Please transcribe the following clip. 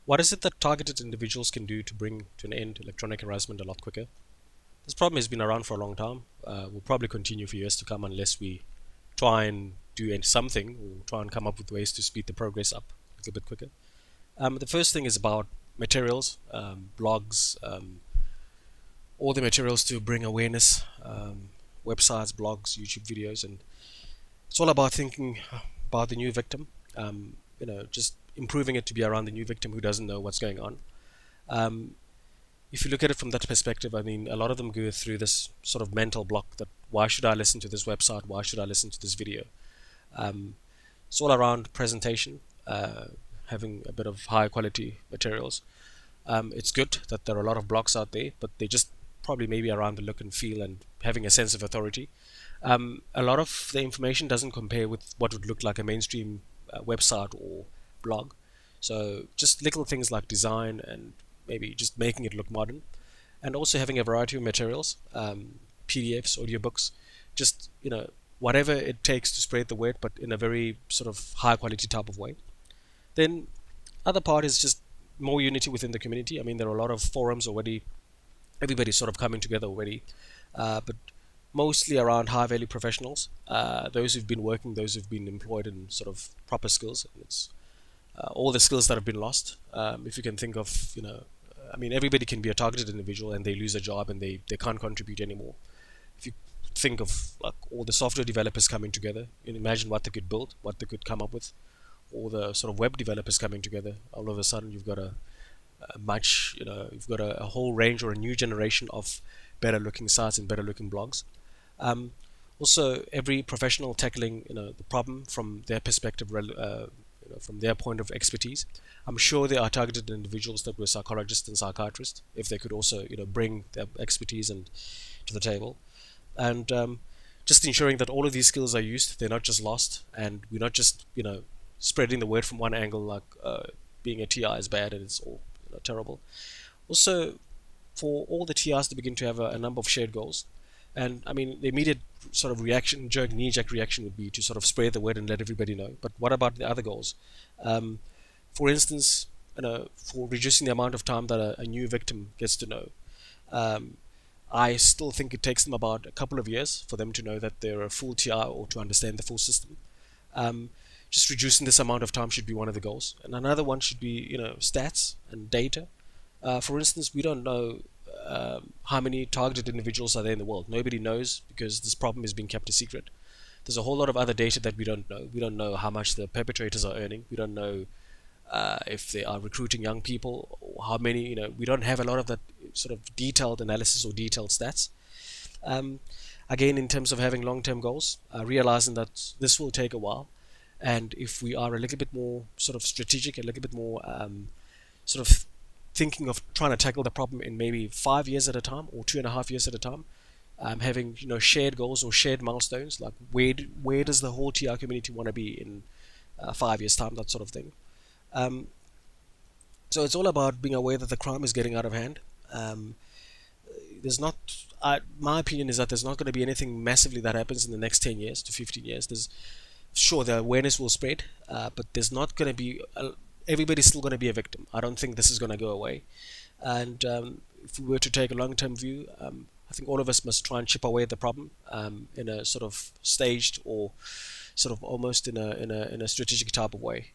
What is it that targeted individuals can do to bring to an end electronic harassment a lot quicker? This problem has been around for a long time. Will probably continue for years to come unless we try and do something or try and come up with ways to speed the progress up a little bit quicker. The first thing is about materials, blogs, all the materials to bring awareness, websites, blogs, YouTube videos, and it's all about thinking about the new victim. Just improving it to be around the new victim who doesn't know what's going on. If you look at it from that perspective, I mean, a lot of them go through this sort of mental block that why should I listen to this website? Why should I listen to this video? It's all around presentation, having a bit of high quality materials. It's good that there are a lot of blogs out there, but they just probably maybe around the look and feel and having a sense of authority. A lot of the information doesn't compare with what would look like a mainstream website or blog. So just little things like design and maybe just making it look modern, and also having a variety of materials, PDFs, audiobooks, just whatever it takes to spread the word, but in a very sort of high quality type of way. Then other part is just more unity within the community. I mean, there are a lot of forums already, everybody's sort of coming together already, but mostly around high value professionals, those who've been working, those who've been employed in sort of proper skills. It's all the skills that have been lost. If you can think of, I mean, everybody can be a targeted individual and they lose a job and they can't contribute anymore. If you think of like all the software developers coming together, and imagine what they could build, what they could come up with, all the sort of web developers coming together, all of a sudden you've got you've got a whole range or a new generation of better looking sites and better looking blogs. Also, every professional tackling the problem from their perspective, from their point of expertise. I'm sure there are targeted individuals that were psychologists and psychiatrists, if they could also bring their expertise and to the table, and just ensuring that all of these skills are used. They're not just lost, and we're not just spreading the word from one angle like being a TI is bad and it's all terrible. Also, for all the TIs to begin to have a number of shared goals. And I mean, the immediate sort of reaction, knee-jerk reaction would be to sort of spread the word and let everybody know. But what about the other goals? For instance, for reducing the amount of time that a new victim gets to know. I still think it takes them about a couple of years for them to know that they're a full TI or to understand the full system. Just reducing this amount of time should be one of the goals. And another one should be, stats and data. For instance, we don't know how many targeted individuals are there in the world. Nobody knows because this problem is being kept a secret. There's a whole lot of other data that we don't know. We don't know how much the perpetrators are earning. We don't know if they are recruiting young people or how many, we don't have a lot of that sort of detailed analysis or detailed stats. Again, in terms of having long-term goals, realizing that this will take a while, and if we are a little bit more sort of strategic, a little bit more sort of thinking of trying to tackle the problem in maybe 5 years at a time or 2.5 years at a time, having shared goals or shared milestones, like where does the whole TR community want to be in 5 years time, that sort of thing. So it's all about being aware that the crime is getting out of hand. There's not, my opinion is that there's not going to be anything massively that happens in the next 10 years to 15 years. Sure, the awareness will spread, but there's not going to be everybody's still going to be a victim. I don't think this is going to go away. And if we were to take a long-term view, I think all of us must try and chip away at the problem in a sort of staged or sort of almost in a strategic type of way.